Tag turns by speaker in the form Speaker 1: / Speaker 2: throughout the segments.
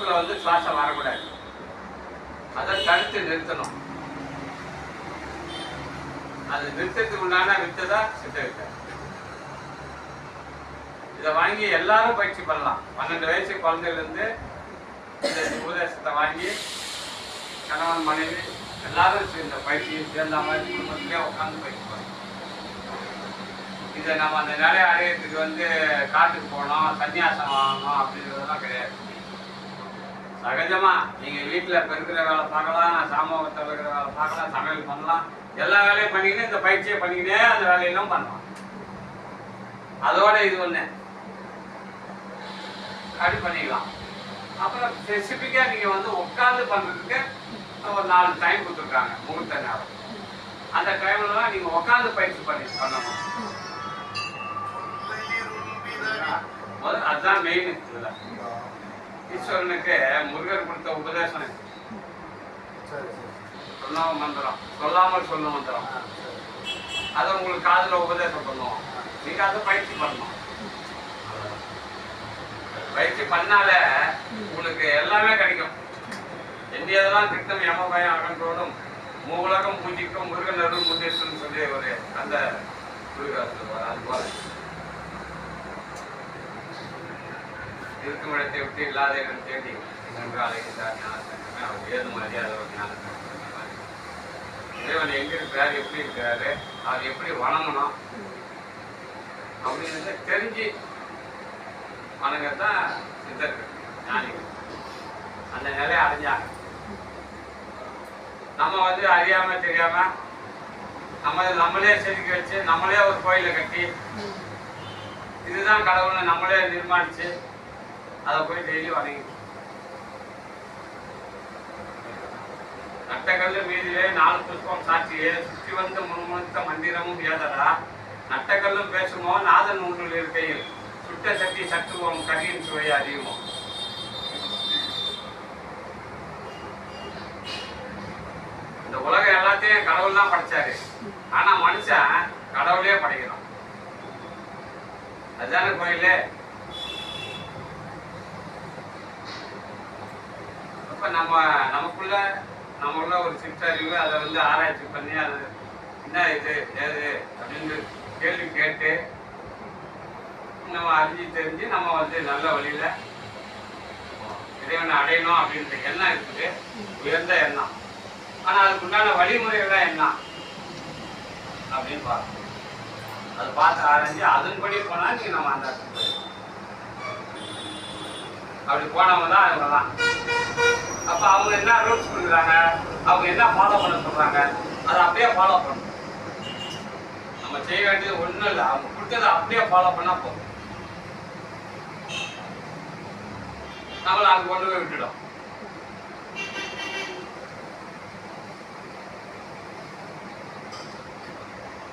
Speaker 1: உடம்புல வந்து சுவாசம் வரக்கூடாது. அதை தடுத்து நிறுத்தணும். அது நிறுத்தத்துக்கு உண்டான வித்தை தான் சித்த வித்தை. இதை வாங்கி எல்லாரும் பயிற்சி பண்ணலாம். 12 வயசு குழந்தையிலேருந்து இந்த உபதேசத்தை வாங்கி கணவன் மனைவி எல்லாரும் இந்த பயிற்சியை சேர்ந்த மாதிரி குடும்பத்திலே உட்காந்து பயிற்சி பண்ணலாம். இதை நம்ம அந்த நிலையை அடையிறதுக்கு வந்து காட்டுக்கு போகணும், சன்னியாசம் வாங்கணும் அப்படின்றதெல்லாம் கிடையாது. சகஜமா நீங்க வீட்டில் பெருக்கிற வேலை பார்க்கலாம், சாமோகத்தை இருக்கிற வேலை பார்க்கலாம், சமையல் பண்ணலாம், எல்லா வேலையும் பண்ணிக்கிட்டு இந்த பயிற்சியை பண்ணிக்கிட்டே அந்த வேலையெல்லாம் பண்ணலாம். அதோட இது ஒன்று அப்படி பண்ணிக்கலாம். அப்புறம் ஸ்பெசிஃபிக்காக நீங்கள் வந்து உட்காந்து பண்ணுறதுக்கு ஒரு 4 டைம் கொடுத்துருக்காங்க, முகூர்த்த நேரம். அந்த டைம்லலாம் நீங்கள் உட்காந்து பயிற்சி பண்ணணும். முதல்ல அதுதான் மெயின். இதில் ஈஸ்வரனுக்கு முருகர் கொடுத்த உபதேசம் சொன்ன மந்திரம், சொல்லாமல் சொல்லும் மந்திரம். அதை உங்களுக்கு காதில் உபதேசம் பண்ணுவோம். நீங்கள் அதை பயிற்சி பண்ணணும். பயிற்சி பண்ணால உங்களுக்கு எல்லாமே கிடைக்கும். எந்தியதெல்லாம் திட்டம் யம பயம் அகன்றோடும் மூலகம் பூஜிக்கும் முருகன் அருள் முன்னேற்றம் சொல்லி ஒரு அந்த அது போல இருக்கும் இடத்தை விட்டு இல்லாத இடம் தேடி சென்று அழைக்கிறார் ஞானசங்கமே. அவர் ஏது மரியாதை ஒரு ஞானசங்கம். இறைவன் எங்க இருக்கிறார், எப்படி இருக்கிறாரு, அவர் எப்படி வணங்கணும் அப்படின்னு தெரிஞ்சு வணங்கத்தான் சித்தர்கள் ஞானிகள் அந்த நிலையை அடைஞ்சாங்க. நம்ம வந்து அறியாம தெரியாம நம்மளே செதுக்கி வச்சு நம்மளே ஒரு கோயிலை கட்டி இதுதான் கடவுள்னு நம்மளே நிர்மாணிச்சு அதை போய் டெய்லி வணங்கி நட்டக்கல்லு மீதிலே 4 புஷ்பம் சாட்சியே சுற்றி வந்து முன்முழுத்த மந்திரமும் ஏதடா நட்டக்கல்லும் பேசுமோ நாதன் ஒன்றில் இருக்கையில் சுட்ட சக்தி சத்துவம் கரியின் சுவையை அறியுமோ. இந்த உலகம் எல்லாத்தையும் கடவுள் தான் படைச்சாரு. ஆனா மனுஷன் கடவுளே படைக்கிறோம். அதுதானே கோயிலே. அப்ப நமக்குள்ள ஒரு சிற்றறிவு அதை வந்து ஆராய்ச்சி பண்ணி அது என்ன இது ஏது அப்படின்னு கேள்வி கேட்டு நம்ம அறிஞ்சு தெரிஞ்சு நம்ம வந்து நல்ல வழியில இறைவனை அடையணும் அப்படின்ற எண்ணம் இருக்குது, உயர்ந்த எண்ணம். ஆனா அதுக்குண்டான வழிமுறைகள் என்ன அப்படின்னு பார்க்கணும். அதை பார்த்து ஆராய்ச்சி அதன்படி போனா நீங்க நம்ம அந்த அப்படி போனவங்க தான் அவங்க தான். அப்ப அவங்க என்ன ரூல்ஸ் கொடுக்குறாங்க, அவங்க என்ன ஃபாலோ பண்ண சொல்றாங்க, அதை அப்படியே ஃபாலோ பண்ணணும். நம்ம செய்ய வேண்டியது ஒண்ணும் இல்லை, அவங்க கொடுத்ததை அப்படியே ஃபாலோ பண்ணா போதும். நம்மள அங்க கொண்டு போய் விட்டுடும்.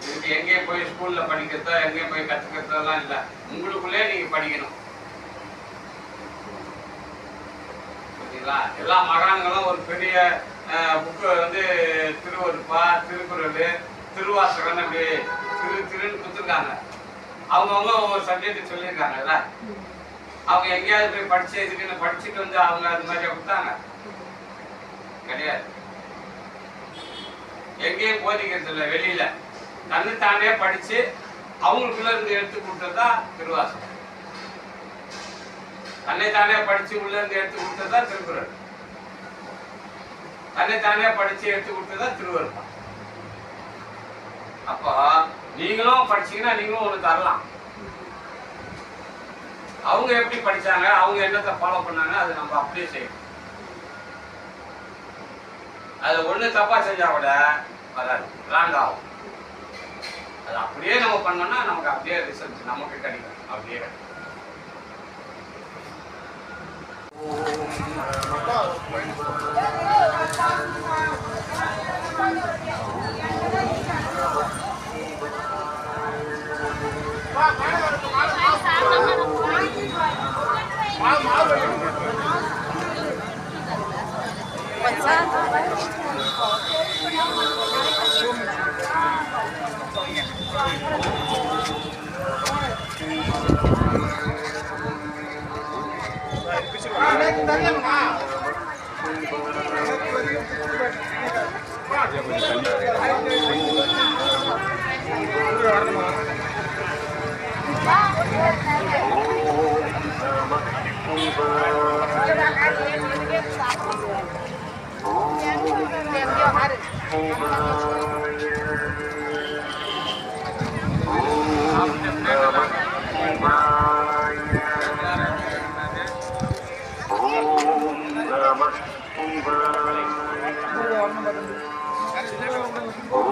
Speaker 1: இதுக்கு எங்கேயும் போய் ஸ்கூல்ல படிக்கிறதோ எங்கேயும் போய் கத்துக்கிறதெல்லாம் இல்லை, உங்களுக்குள்ளே நீங்க படிக்கணும். எல்லா மகான்களும் ஒரு பெரிய புக்கு வந்து திருவருப்பா, திருக்குறள், திருவாசகம் அப்படி திருன்னு கொடுத்துருக்காங்க. அவங்கவுங்க ஒவ்வொரு சப்ஜெக்ட் சொல்லியிருக்காங்கல்ல. அவங்க எங்கேயாவது போய் படிச்சு இதுக்குன்னு படிச்சுட்டு வந்து அவங்க அது மாதிரியா கொடுத்தாங்க கிடையாது. எங்கேயும் போதிக்கிறது இல்லை, வெளியில தன்னைத்தானே படிச்சு அவங்களுக்குள்ள இருந்து எடுத்து கொடுத்ததுதான் திருவாசகம். தன்னைத்தானே படிச்சு உள்ள இருந்து எடுத்து கொடுத்ததா திருக்குறள். தன்னைத்தானே படிச்சு எடுத்து கொடுத்ததா திருவருப்பா. அப்போ நீங்களும் படிச்சீங்கன்னா நீங்களும் ஒண்ணு தரலாம். அவங்க எப்படி படிச்சாங்க, அவங்க என்னத்தை ஃபாலோ பண்ணாங்க, அது நம்ம அப்படியே செய்யணும். அது ஒண்ணு தப்பா செஞ்சா கூட வராது, ராங் ஆகும். அது அப்படியே நம்ம பண்ணோம்னா நமக்கு அப்படியே ரிசல்ட் நமக்கு கிடைக்கும். அப்படியே கிடைக்கும்.
Speaker 2: What's that? Hãy subscribe cho kênh Ghiền Mì Gõ để không bỏ lỡ những video hấp dẫn.